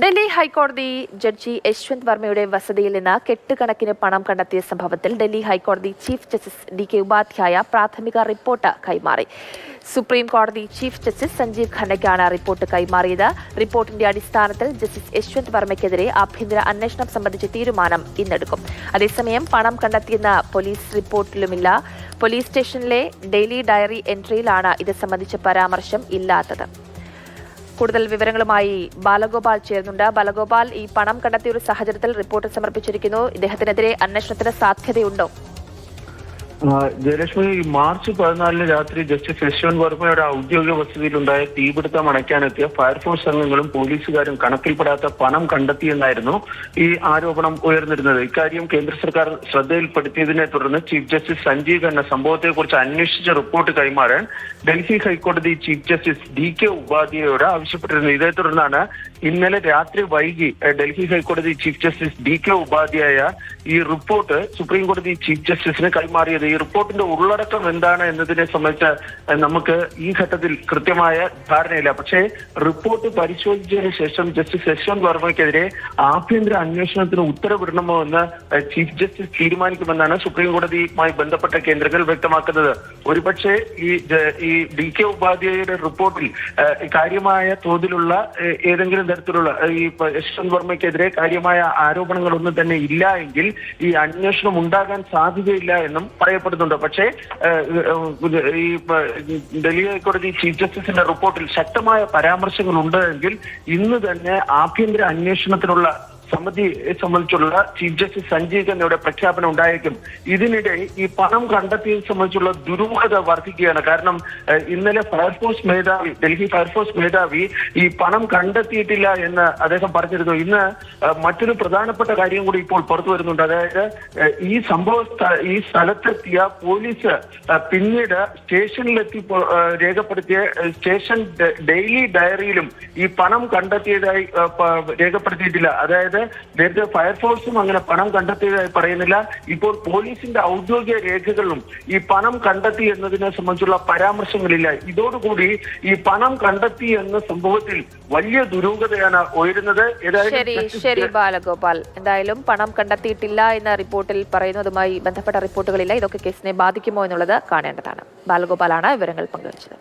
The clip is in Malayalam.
ഡൽഹി ഹൈക്കോടതി ജഡ്ജി യശ്വന്ത് വർമ്മയുടെ വസതിയിൽ നിന്ന് കെട്ടുകണക്കിന് പണം കണ്ടെത്തിയ സംഭവത്തിൽ ഡൽഹി ഹൈക്കോടതി ചീഫ് ജസ്റ്റിസ് DK ഉപാധ്യായ പ്രാഥമിക റിപ്പോർട്ട് കൈമാറി. സുപ്രീം കോടതി ചീഫ് ജസ്റ്റിസ് സഞ്ജീവ് ഖന്നയ്ക്കാണ് റിപ്പോർട്ട് കൈമാറിയത്. റിപ്പോർട്ടിന്റെ അടിസ്ഥാനത്തിൽ ജസ്റ്റിസ് യശ്വന്ത് വർമ്മയ്ക്കെതിരെ ആഭ്യന്തര അന്വേഷണം സംബന്ധിച്ച തീരുമാനം ഇന്നെടുക്കും. അതേസമയം പണം കണ്ടെത്തിയെന്ന പോലീസ് റിപ്പോർട്ടിലുമില്ല. പോലീസ് സ്റ്റേഷനിലെ ഡെയിലി ഡയറി എൻട്രിയിലാണ് ഇത് സംബന്ധിച്ച പരാമർശം ഇല്ലാത്തത്. കൂടുതൽ വിവരങ്ങളുമായി ബാലഗോപാൽ ചേരുന്നുണ്ട്. ബാലഗോപാൽ, ഈ പണം കണ്ടെത്തിയ ഒരു സാഹചര്യത്തിൽ റിപ്പോർട്ട് സമർപ്പിച്ചിരിക്കുന്നു. ഇദ്ദേഹത്തിനെതിരെ അന്വേഷണത്തിന് സാധ്യതയുണ്ടോ? ജയലക്ഷ്മി, മാർച്ച് 14 രാത്രി ജസ്റ്റിസ് യശ്വന്ത് വർമ്മയുടെ ഔദ്യോഗിക വസതിയിലുണ്ടായ തീപിടുത്തം അണയ്ക്കാനെത്തിയ ഫയർഫോഴ്സ് അംഗങ്ങളും പോലീസുകാരും കണക്കിൽപ്പെടാത്ത പണം കണ്ടെത്തിയെന്നായിരുന്നു ഈ ആരോപണം ഉയർന്നിരുന്നത്. ഇക്കാര്യം കേന്ദ്ര സർക്കാർ ശ്രദ്ധയിൽപ്പെടുത്തിയതിനെ തുടർന്ന് ചീഫ് ജസ്റ്റിസ് സഞ്ജീവ് ഖന്ന സംഭവത്തെക്കുറിച്ച് അന്വേഷിച്ച റിപ്പോർട്ട് കൈമാറാൻ ഡൽഹി ഹൈക്കോടതി ചീഫ് ജസ്റ്റിസ് DK ഉപാധ്യായോട് ആവശ്യപ്പെട്ടിരുന്നു. ഇതേ തുടർന്നാണ് ഇന്നലെ രാത്രി വൈകി ഡൽഹി ഹൈക്കോടതി ചീഫ് ജസ്റ്റിസ് DK ഉപാധ്യായ ഈ റിപ്പോർട്ട് സുപ്രീം കോടതി ചീഫ് ജസ്റ്റിസിന് കൈമാറിയത്. ഈ റിപ്പോർട്ടിന്റെ ഉള്ളടക്കം എന്താണ് എന്നതിനെ സംബന്ധിച്ച് നമുക്ക് ഈ ഘട്ടത്തിൽ കൃത്യമായ ധാരണയില്ല. പക്ഷേ റിപ്പോർട്ട് പരിശോധിച്ചതിന് ശേഷം ജസ്റ്റിസ് യശ്വന്ത് വർമ്മയ്ക്കെതിരെ ആഭ്യന്തര അന്വേഷണത്തിന് ഉത്തരവിടണമോ എന്ന് ചീഫ് ജസ്റ്റിസ് തീരുമാനിക്കുമെന്നാണ് സുപ്രീം കോടതിയുമായി ബന്ധപ്പെട്ട കേന്ദ്രങ്ങൾ വ്യക്തമാക്കുന്നത്. ഒരുപക്ഷെ ഈ DK ഉപാധ്യായയുടെ റിപ്പോർട്ടിൽ കാര്യമായ തോതിലുള്ള ഏതെങ്കിലും തരത്തിലുള്ള ഈ യശ്വന്ത് വർമ്മയ്ക്കെതിരെ കാര്യമായ ആരോപണങ്ങളൊന്നും തന്നെ ഇല്ല എങ്കിൽ ഈ അന്വേഷണം ഉണ്ടാകാൻ സാധ്യതയില്ല എന്നും പറയപ്പെടുന്നുണ്ട്. പക്ഷേ ഈ ഡൽഹി ഹൈക്കോടതി ചീഫ് ജസ്റ്റിസിന്റെ റിപ്പോർട്ടിൽ ശക്തമായ പരാമർശങ്ങൾ ഉണ്ട് എങ്കിൽ ഇന്ന് തന്നെ ആഭ്യന്തര അന്വേഷണത്തിനുള്ള സമിതിയെ സംബന്ധിച്ചുള്ള ചീഫ് ജസ്റ്റിസ് സഞ്ജീവ് ഖന്നയുടെ പ്രഖ്യാപനം ഉണ്ടായേക്കും. ഇതിനിടെ ഈ പണം കണ്ടെത്തിയതിനെ സംബന്ധിച്ചുള്ള ദുരൂഹത വർദ്ധിക്കുകയാണ്. കാരണം ഇന്നലെ ഡൽഹി ഫയർഫോഴ്സ് മേധാവി ഈ പണം കണ്ടെത്തിയിട്ടില്ല എന്ന് അദ്ദേഹം പറഞ്ഞിരുന്നു. ഇന്ന് മറ്റൊരു പ്രധാനപ്പെട്ട കാര്യം കൂടി ഇപ്പോൾ പുറത്തു വരുന്നുണ്ട്. അതായത് ഈ സ്ഥലത്തെത്തിയ പോലീസ് പിന്നീട് സ്റ്റേഷനിലെത്തി രേഖപ്പെടുത്തിയ സ്റ്റേഷൻ ഡെയിലി ഡയറിയിലും ഈ പണം കണ്ടെത്തിയതായി രേഖപ്പെടുത്തിയിട്ടില്ല. അതായത് നേരത്തെ ഫയർഫോഴ്സും അങ്ങനെ പണം കണ്ടെത്തിയതായി പറയുന്നില്ല. ഇപ്പോൾ പോലീസിന്റെ ഔദ്യോഗിക രേഖകളിലും ഈ പണം കണ്ടെത്തി എന്നതിനെ സംബന്ധിച്ചുള്ള പരാമർശങ്ങളില്ല. ഇതോടുകൂടി ഈ പണം കണ്ടെത്തി എന്ന സംഭവത്തിൽ വലിയ ദുരൂഹതയാണ് ഉയരുന്നത്. ശരി ബാലഗോപാൽ, എന്തായാലും പണം കണ്ടെത്തിയിട്ടില്ല എന്ന റിപ്പോർട്ടിൽ പറയുന്നതുമായി ബന്ധപ്പെട്ട റിപ്പോർട്ടുകളില്ല. ഇതൊക്കെ കേസിനെ ബാധിക്കുമോ എന്നുള്ളത് കാണേണ്ടതാണ്. ബാലഗോപാലാണ് വിവരങ്ങൾ പങ്കുവച്ചത്.